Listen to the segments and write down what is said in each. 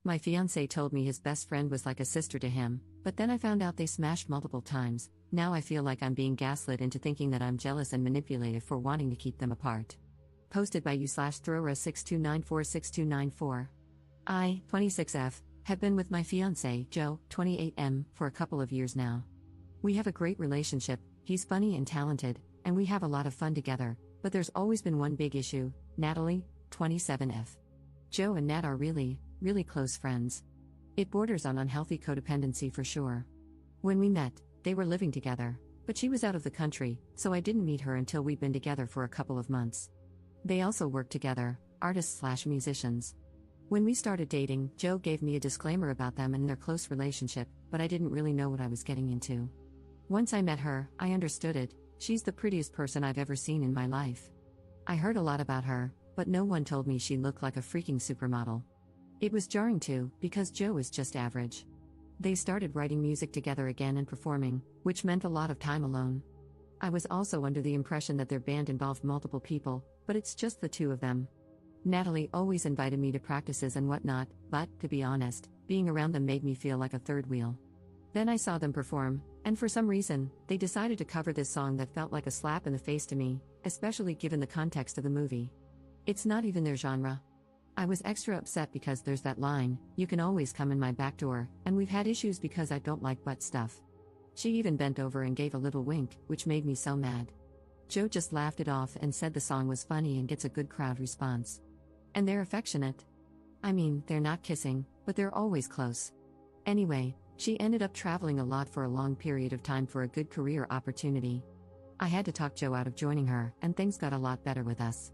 My fiancé told me his best friend was like a sister to him, but then I found out they smashed multiple times. Now I feel like I'm being gaslit into thinking that I'm jealous and manipulative for wanting to keep them apart. Posted by u/Throra62946294. I, 26F, have been with my fiancé, Joe, 28M, for a couple of years now. We have a great relationship, he's funny and talented, and we have a lot of fun together, but there's always been one big issue: Natalie, 27F. Joe and Nat are really, really close friends. It borders on unhealthy codependency for sure. When we met, they were living together, but she was out of the country, so I didn't meet her until we'd been together for a couple of months. They also worked together, artists/musicians. When we started dating, Joe gave me a disclaimer about them and their close relationship, but I didn't really know what I was getting into. Once I met her, I understood it. She's the prettiest person I've ever seen in my life. I heard a lot about her, but no one told me she looked like a freaking supermodel. It was jarring too, because Joe is just average. They started writing music together again and performing, which meant a lot of time alone. I was also under the impression that their band involved multiple people, but it's just the two of them. Natalie always invited me to practices and whatnot, but, to be honest, being around them made me feel like a third wheel. Then I saw them perform, and for some reason, they decided to cover this song that felt like a slap in the face to me, especially given the context of the movie. It's not even their genre. I was extra upset because there's that line, "You can always come in my back door," and we've had issues because I don't like butt stuff. She even bent over and gave a little wink, which made me so mad. Joe just laughed it off and said the song was funny and gets a good crowd response. And they're affectionate. I mean, they're not kissing, but they're always close. Anyway, she ended up traveling a lot for a long period of time for a good career opportunity. I had to talk Joe out of joining her, and things got a lot better with us.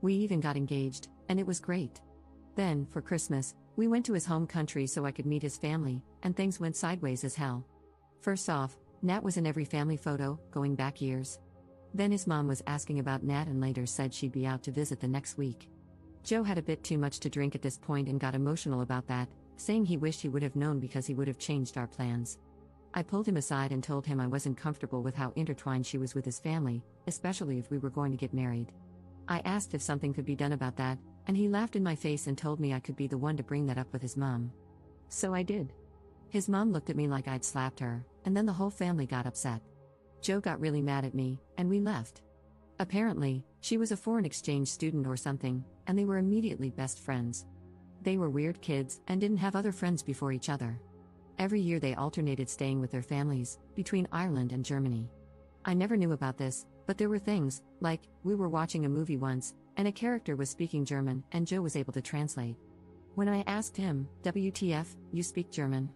We even got engaged, and it was great. Then, for Christmas, we went to his home country so I could meet his family, and things went sideways as hell. First off, Nat was in every family photo, going back years. Then his mom was asking about Nat and later said she'd be out to visit the next week. Joe had a bit too much to drink at this point and got emotional about that, saying he wished he would have known because he would have changed our plans. I pulled him aside and told him I wasn't comfortable with how intertwined she was with his family, especially if we were going to get married. I asked if something could be done about that, and he laughed in my face and told me I could be the one to bring that up with his mom. So I did. His mom looked at me like I'd slapped her, and then the whole family got upset. Joe got really mad at me, and we left. Apparently, she was a foreign exchange student or something, and they were immediately best friends. They were weird kids and didn't have other friends before each other. Every year they alternated staying with their families, between Ireland and Germany. I never knew about this, but there were things, like, we were watching a movie once, and a character was speaking German, and Joe was able to translate. When I asked him, "WTF, you speak German?"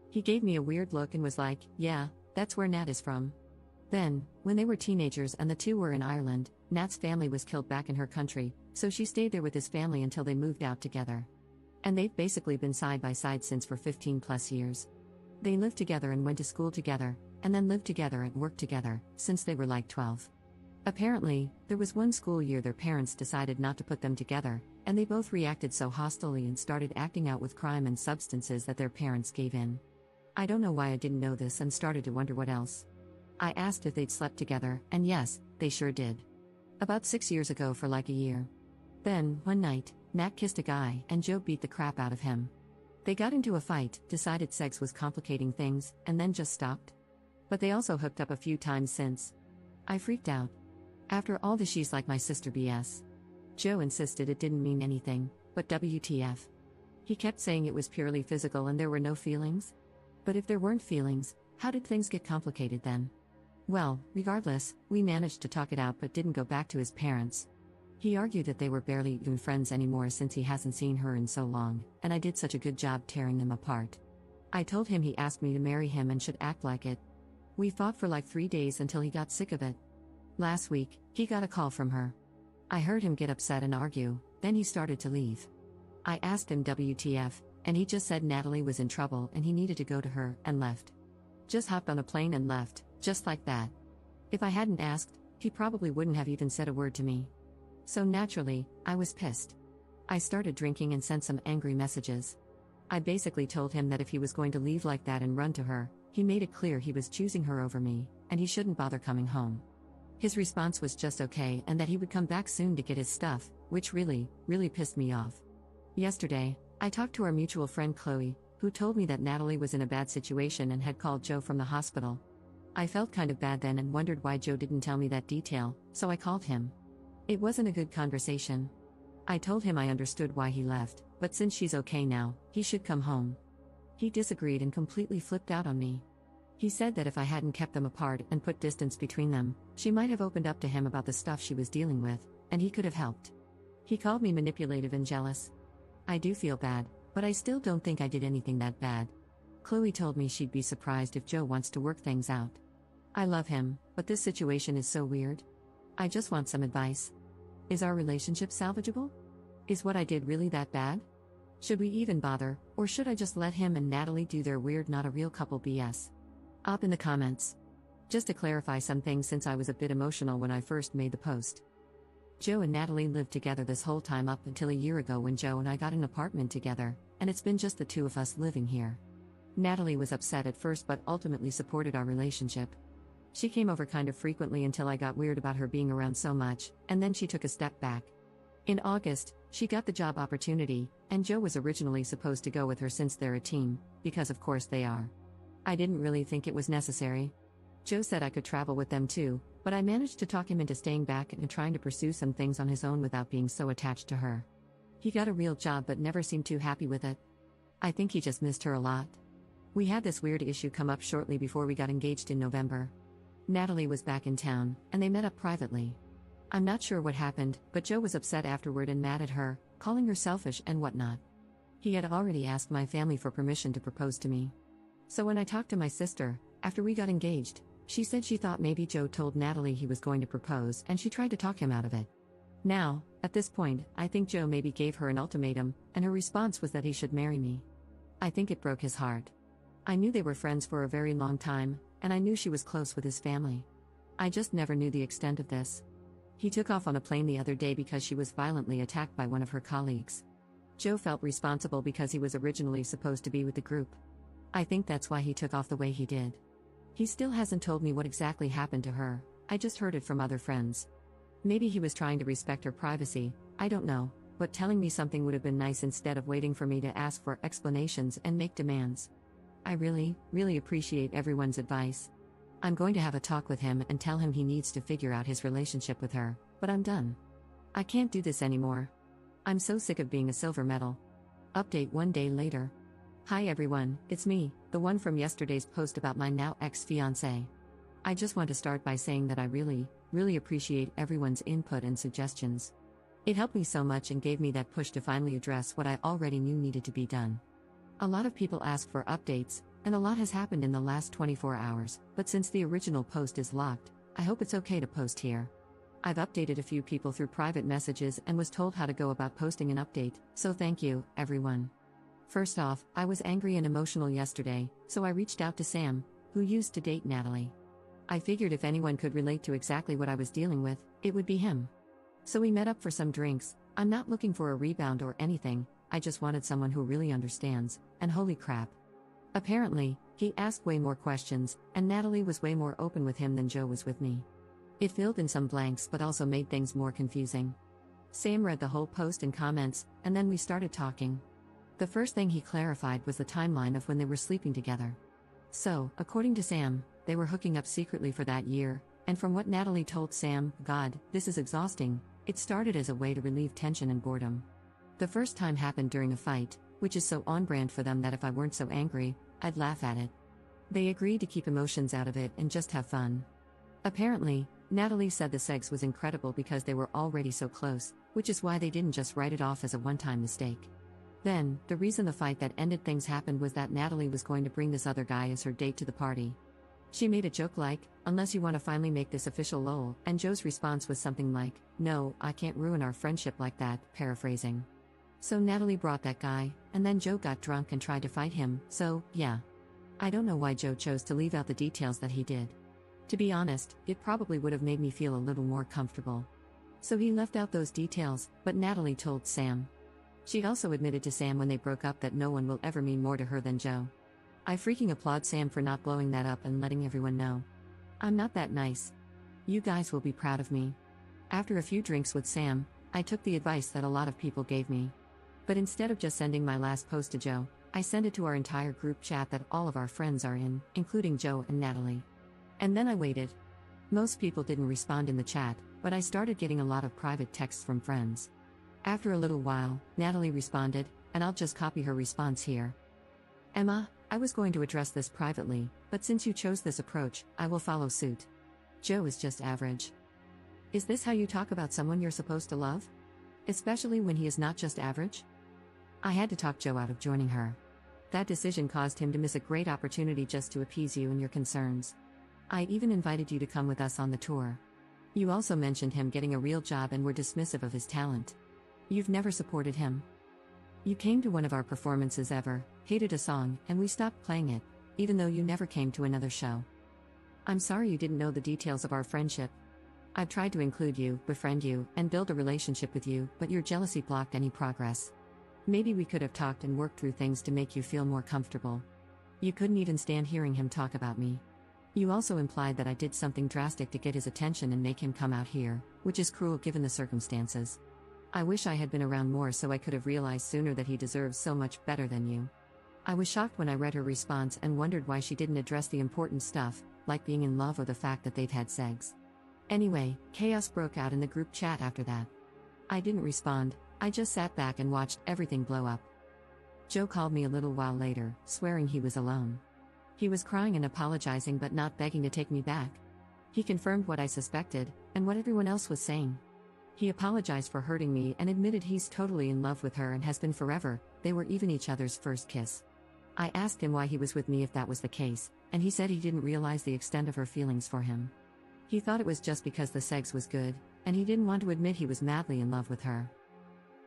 he gave me a weird look and was like, "Yeah, that's where Nat is from." Then, when they were teenagers and the two were in Ireland, Nat's family was killed back in her country, so she stayed there with his family until they moved out together. And they've basically been side by side since for 15 plus years. They lived together and went to school together, and then lived together and worked together, since they were like 12. Apparently, there was one school year their parents decided not to put them together, and they both reacted so hostilely and started acting out with crime and substances that their parents gave in. I don't know why I didn't know this and started to wonder what else. I asked if they'd slept together, and yes, they sure did. About 6 years ago for like a year. Then, one night, Nat kissed a guy and Joe beat the crap out of him. They got into a fight, decided sex was complicating things, and then just stopped. But they also hooked up a few times since. I freaked out. After all the "she's like my sister" BS. Joe insisted it didn't mean anything, but WTF. He kept saying it was purely physical and there were no feelings. But if there weren't feelings, how did things get complicated then? Well, regardless, we managed to talk it out but didn't go back to his parents. He argued that they were barely even friends anymore since he hasn't seen her in so long, and I did such a good job tearing them apart. I told him he asked me to marry him and should act like it. We fought for like 3 days until he got sick of it. Last week, he got a call from her. I heard him get upset and argue, then he started to leave. I asked him WTF, and he just said Natalie was in trouble and he needed to go to her, and left. Just hopped on a plane and left, just like that. If I hadn't asked, he probably wouldn't have even said a word to me. So naturally, I was pissed. I started drinking and sent some angry messages. I basically told him that if he was going to leave like that and run to her, he made it clear he was choosing her over me, and he shouldn't bother coming home. His response was just okay and that he would come back soon to get his stuff, which really, really pissed me off. Yesterday, I talked to our mutual friend Chloe, who told me that Natalie was in a bad situation and had called Joe from the hospital. I felt kind of bad then and wondered why Joe didn't tell me that detail, so I called him. It wasn't a good conversation. I told him I understood why he left, but since she's okay now, he should come home. He disagreed and completely flipped out on me. He said that if I hadn't kept them apart and put distance between them, she might have opened up to him about the stuff she was dealing with, and he could have helped. He called me manipulative and jealous. I do feel bad, but I still don't think I did anything that bad. Chloe told me she'd be surprised if Joe wants to work things out. I love him, but this situation is so weird. I just want some advice. Is our relationship salvageable? Is what I did really that bad? Should we even bother, or should I just let him and Natalie do their weird not a real couple BS? Up in the comments. Just to clarify some things since I was a bit emotional when I first made the post. Joe and Natalie lived together this whole time up until a year ago when Joe and I got an apartment together, and it's been just the two of us living here. Natalie was upset at first but ultimately supported our relationship. She came over kind of frequently until I got weird about her being around so much, and then she took a step back. In August, she got the job opportunity, and Joe was originally supposed to go with her since they're a team, because of course they are. I didn't really think it was necessary. Joe said I could travel with them too, but I managed to talk him into staying back and trying to pursue some things on his own without being so attached to her. He got a real job but never seemed too happy with it. I think he just missed her a lot. We had this weird issue come up shortly before we got engaged in November. Natalie was back in town, and they met up privately. I'm not sure what happened, but Joe was upset afterward and mad at her, calling her selfish and whatnot. He had already asked my family for permission to propose to me. So when I talked to my sister, after we got engaged, she said she thought maybe Joe told Natalie he was going to propose and she tried to talk him out of it. Now, at this point, I think Joe maybe gave her an ultimatum, and her response was that he should marry me. I think it broke his heart. I knew they were friends for a very long time, and I knew she was close with his family. I just never knew the extent of this. He took off on a plane the other day because she was violently attacked by one of her colleagues. Joe felt responsible because he was originally supposed to be with the group. I think that's why he took off the way he did. He still hasn't told me what exactly happened to her, I just heard it from other friends. Maybe he was trying to respect her privacy, I don't know, but telling me something would have been nice instead of waiting for me to ask for explanations and make demands. I really appreciate everyone's advice. I'm going to have a talk with him and tell him he needs to figure out his relationship with her, but I'm done. I can't do this anymore. I'm so sick of being a silver medal. Update 1 day later. Hi everyone, it's me, the one from yesterday's post about my now ex-fiancé. I just want to start by saying that I really appreciate everyone's input and suggestions. It helped me so much and gave me that push to finally address what I already knew needed to be done. A lot of people ask for updates, and a lot has happened in the last 24 hours, but since the original post is locked, I hope it's okay to post here. I've updated a few people through private messages and was told how to go about posting an update, so thank you, everyone. First off, I was angry and emotional yesterday, so I reached out to Sam, who used to date Natalie. I figured if anyone could relate to exactly what I was dealing with, it would be him. So we met up for some drinks. I'm not looking for a rebound or anything, I just wanted someone who really understands, and holy crap. Apparently, he asked way more questions, and Natalie was way more open with him than Joe was with me. It filled in some blanks but also made things more confusing. Sam read the whole post and comments, and then we started talking. The first thing he clarified was the timeline of when they were sleeping together. So, according to Sam, they were hooking up secretly for that year, and from what Natalie told Sam, God, this is exhausting, it started as a way to relieve tension and boredom. The first time happened during a fight, which is so on-brand for them that if I weren't so angry, I'd laugh at it. They agreed to keep emotions out of it and just have fun. Apparently, Natalie said the sex was incredible because they were already so close, which is why they didn't just write it off as a one-time mistake. Then, the reason the fight that ended things happened was that Natalie was going to bring this other guy as her date to the party. She made a joke like, unless you want to finally make this official lol, and Joe's response was something like, no, I can't ruin our friendship like that, paraphrasing. So Natalie brought that guy, and then Joe got drunk and tried to fight him, so, yeah. I don't know why Joe chose to leave out the details that he did. To be honest, it probably would have made me feel a little more comfortable. So he left out those details, but Natalie told Sam. She also admitted to Sam when they broke up that no one will ever mean more to her than Joe. I freaking applaud Sam for not blowing that up and letting everyone know. I'm not that nice. You guys will be proud of me. After a few drinks with Sam, I took the advice that a lot of people gave me. But instead of just sending my last post to Joe, I sent it to our entire group chat that all of our friends are in, including Joe and Natalie. And then I waited. Most people didn't respond in the chat, but I started getting a lot of private texts from friends. After a little while, Natalie responded, and I'll just copy her response here. Emma, I was going to address this privately, but since you chose this approach, I will follow suit. Joe is just average. Is this how you talk about someone you're supposed to love? Especially when he is not just average? I had to talk Joe out of joining her. That decision caused him to miss a great opportunity just to appease you and your concerns. I even invited you to come with us on the tour. You also mentioned him getting a real job and were dismissive of his talent. You've never supported him. You came to one of our performances ever, hated a song, and we stopped playing it, even though you never came to another show. I'm sorry you didn't know the details of our friendship. I've tried to include you, befriend you, and build a relationship with you, but your jealousy blocked any progress. Maybe we could have talked and worked through things to make you feel more comfortable. You couldn't even stand hearing him talk about me. You also implied that I did something drastic to get his attention and make him come out here, which is cruel given the circumstances. I wish I had been around more so I could have realized sooner that he deserves so much better than you. I was shocked when I read her response and wondered why she didn't address the important stuff, like being in love or the fact that they've had sex. Anyway, chaos broke out in the group chat after that. I didn't respond, I just sat back and watched everything blow up. Joe called me a little while later, swearing he was alone. He was crying and apologizing but not begging to take me back. He confirmed what I suspected, and what everyone else was saying. He apologized for hurting me and admitted he's totally in love with her and has been forever. They were even each other's first kiss. I asked him why he was with me if that was the case, and he said he didn't realize the extent of her feelings for him. He thought it was just because the sex was good, and he didn't want to admit he was madly in love with her.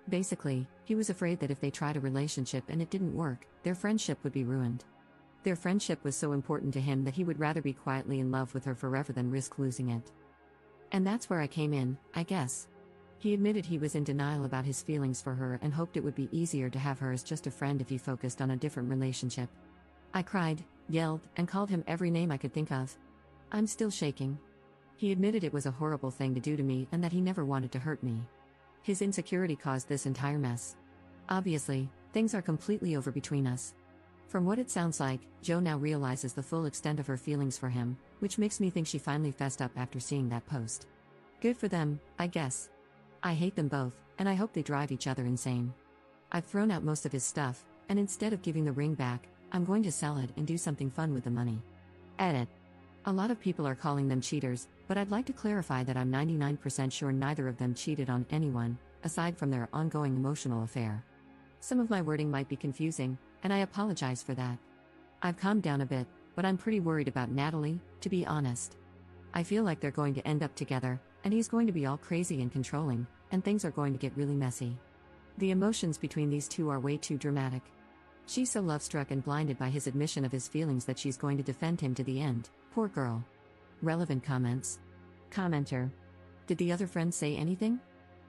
Basically, he was afraid that if they tried a relationship and it didn't work, their friendship would be ruined. Their friendship was so important to him that he would rather be quietly in love with her forever than risk losing it. And that's where I came in, I guess. He admitted he was in denial about his feelings for her and hoped it would be easier to have her as just a friend if he focused on a different relationship. I cried, yelled, and called him every name I could think of. I'm still shaking. He admitted it was a horrible thing to do to me and that he never wanted to hurt me. His insecurity caused this entire mess. Obviously, things are completely over between us. From what it sounds like, Joe now realizes the full extent of her feelings for him, which makes me think she finally fessed up after seeing that post. Good for them, I guess. I hate them both, and I hope they drive each other insane. I've thrown out most of his stuff, and instead of giving the ring back, I'm going to sell it and do something fun with the money. Edit. A lot of people are calling them cheaters, but I'd like to clarify that I'm 99% sure neither of them cheated on anyone, aside from their ongoing emotional affair. Some of my wording might be confusing, and I apologize for that. I've calmed down a bit, but I'm pretty worried about Natalie, to be honest. I feel like they're going to end up together, and he's going to be all crazy and controlling, and things are going to get really messy. The emotions between these two are way too dramatic. She's so love-struck and blinded by his admission of his feelings that she's going to defend him to the end, poor girl. Relevant comments. Commenter. Did the other friends say anything?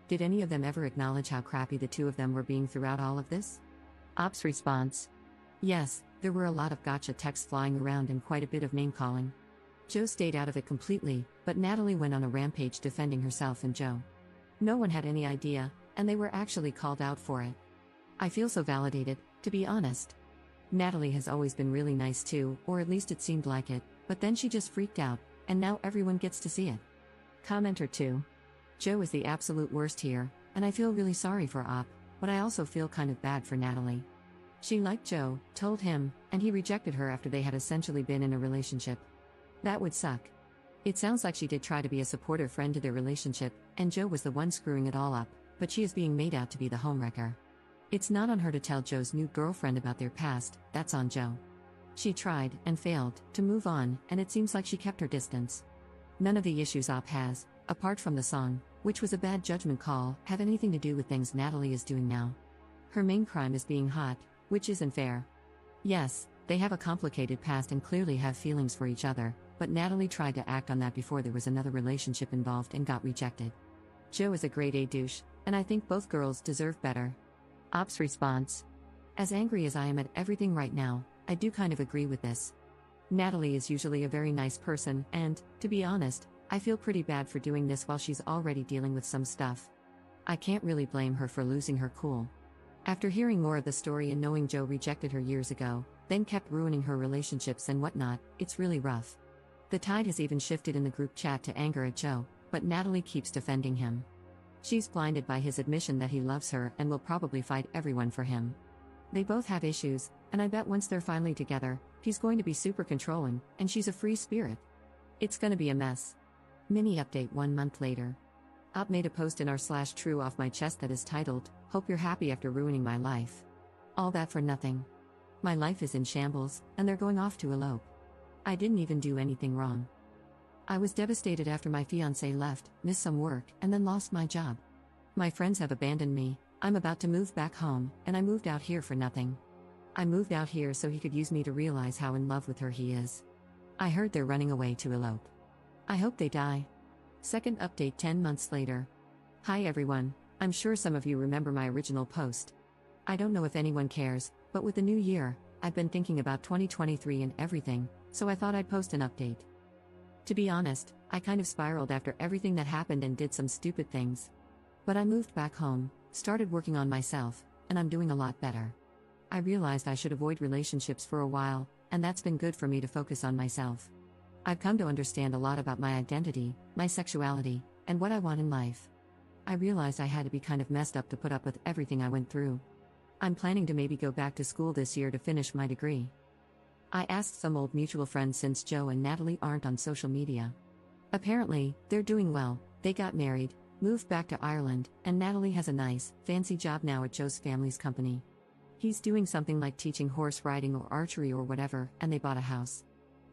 Did any of them ever acknowledge how crappy the two of them were being throughout all of this? Ops response. Yes, there were a lot of gotcha texts flying around and quite a bit of name-calling. Joe stayed out of it completely, but Natalie went on a rampage defending herself and Joe. No one had any idea, and they were actually called out for it. I feel so validated, to be honest. Natalie has always been really nice too, or at least it seemed like it, but then she just freaked out, and now everyone gets to see it. Commenter 2. Joe is the absolute worst here, and I feel really sorry for Op, but I also feel kind of bad for Natalie. She liked Joe, told him, and he rejected her after they had essentially been in a relationship. That would suck. It sounds like she did try to be a supportive friend to their relationship, and Joe was the one screwing it all up, but she is being made out to be the homewrecker. It's not on her to tell Joe's new girlfriend about their past, that's on Joe. She tried, and failed, to move on, and it seems like she kept her distance. None of the issues Op has, apart from the song, which was a bad judgment call, have anything to do with things Natalie is doing now. Her main crime is being hot, which isn't fair. Yes, they have a complicated past and clearly have feelings for each other, but Natalie tried to act on that before there was another relationship involved and got rejected. Joe is a grade A douche, and I think both girls deserve better. Op's response. As angry as I am at everything right now, I do kind of agree with this. Natalie is usually a very nice person, and, to be honest, I feel pretty bad for doing this while she's already dealing with some stuff. I can't really blame her for losing her cool. After hearing more of the story and knowing Joe rejected her years ago, then kept ruining her relationships and whatnot, it's really rough. The tide has even shifted in the group chat to anger at Joe, but Natalie keeps defending him. She's blinded by his admission that he loves her and will probably fight everyone for him. They both have issues, and I bet once they're finally together, he's going to be super controlling, and she's a free spirit. It's gonna be a mess. Mini update 1 month later. Op made a post in r/true off my chest that is titled, "Hope you're happy after ruining my life." All that for nothing. My life is in shambles, and they're going off to elope. I didn't even do anything wrong. I was devastated after my fiancé left, missed some work, and then lost my job. My friends have abandoned me, I'm about to move back home, and I moved out here for nothing. I moved out here so he could use me to realize how in love with her he is. I heard they're running away to elope. I hope they die. Second update 10 months later. Hi everyone, I'm sure some of you remember my original post. I don't know if anyone cares, but with the new year, I've been thinking about 2023 and everything, so I thought I'd post an update. To be honest, I kind of spiraled after everything that happened and did some stupid things. But I moved back home, started working on myself, and I'm doing a lot better. I realized I should avoid relationships for a while, and that's been good for me to focus on myself. I've come to understand a lot about my identity, my sexuality, and what I want in life. I realized I had to be kind of messed up to put up with everything I went through. I'm planning to maybe go back to school this year to finish my degree. I asked some old mutual friends since Joe and Natalie aren't on social media. Apparently, they're doing well, they got married, moved back to Ireland, and Natalie has a nice, fancy job now at Joe's family's company. He's doing something like teaching horse riding or archery or whatever, and they bought a house.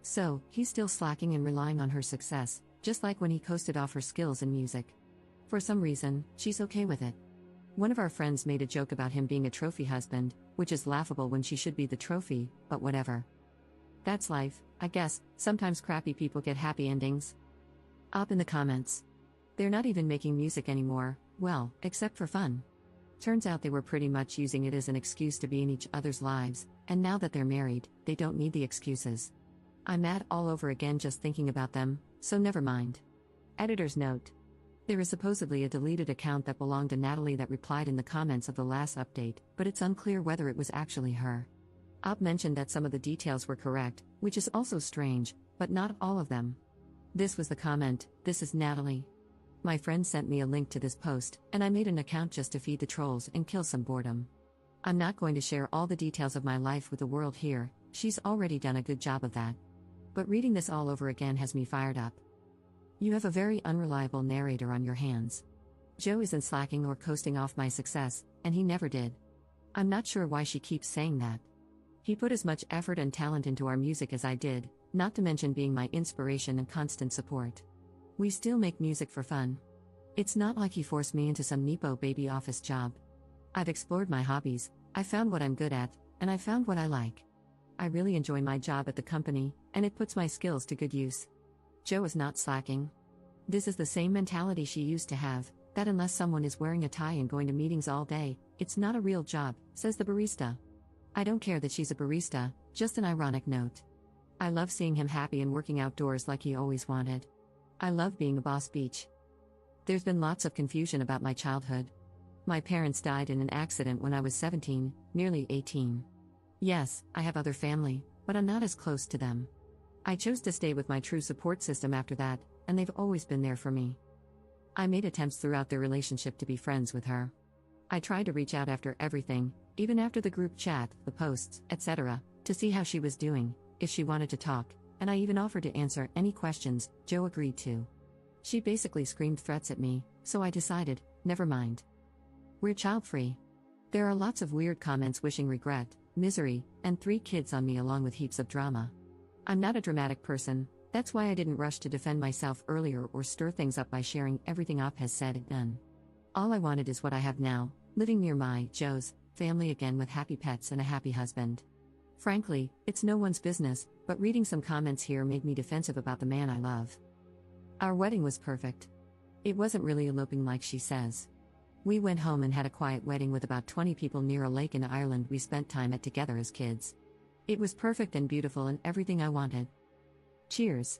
So, he's still slacking and relying on her success, just like when he coasted off her skills in music. For some reason, she's okay with it. One of our friends made a joke about him being a trophy husband, which is laughable when she should be the trophy, but whatever. That's life, I guess. Sometimes crappy people get happy endings. Up in the comments. They're not even making music anymore, well, except for fun. Turns out they were pretty much using it as an excuse to be in each other's lives, and now that they're married, they don't need the excuses. I'm mad all over again just thinking about them, so never mind. Editor's note. There is supposedly a deleted account that belonged to Natalie that replied in the comments of the last update, but it's unclear whether it was actually her. Op mentioned that some of the details were correct, which is also strange, but not all of them. This was the comment, "This is Natalie." My friend sent me a link to this post, and I made an account just to feed the trolls and kill some boredom. I'm not going to share all the details of my life with the world here, she's already done a good job of that. But reading this all over again has me fired up. You have a very unreliable narrator on your hands. Joe isn't slacking or coasting off my success, and he never did. I'm not sure why she keeps saying that. He put as much effort and talent into our music as I did, not to mention being my inspiration and constant support. We still make music for fun. It's not like he forced me into some nepo baby office job. I've explored my hobbies, I found what I'm good at, and I found what I like. I really enjoy my job at the company, and it puts my skills to good use. Joe is not slacking. This is the same mentality she used to have, that unless someone is wearing a tie and going to meetings all day, it's not a real job, says the barista. I don't care that she's a barista, just an ironic note. I love seeing him happy and working outdoors like he always wanted. I love being a boss beach. There's been lots of confusion about my childhood. My parents died in an accident when I was 17, nearly 18. Yes, I have other family, but I'm not as close to them. I chose to stay with my true support system after that, and they've always been there for me. I made attempts throughout their relationship to be friends with her. I tried to reach out after everything, even after the group chat, the posts, etc., to see how she was doing, if she wanted to talk, and I even offered to answer any questions Joe agreed to. She basically screamed threats at me, so I decided, never mind. We're child-free. There are lots of weird comments wishing regret, misery, and 3 kids on me along with heaps of drama. I'm not a dramatic person, that's why I didn't rush to defend myself earlier or stir things up by sharing everything Op has said and done. All I wanted is what I have now, living near my, Joe's, family again with happy pets and a happy husband. Frankly, it's no one's business, but reading some comments here made me defensive about the man I love. Our wedding was perfect. It wasn't really eloping like she says. We went home and had a quiet wedding with about 20 people near a lake in Ireland we spent time at together as kids. It was perfect and beautiful and everything I wanted. Cheers.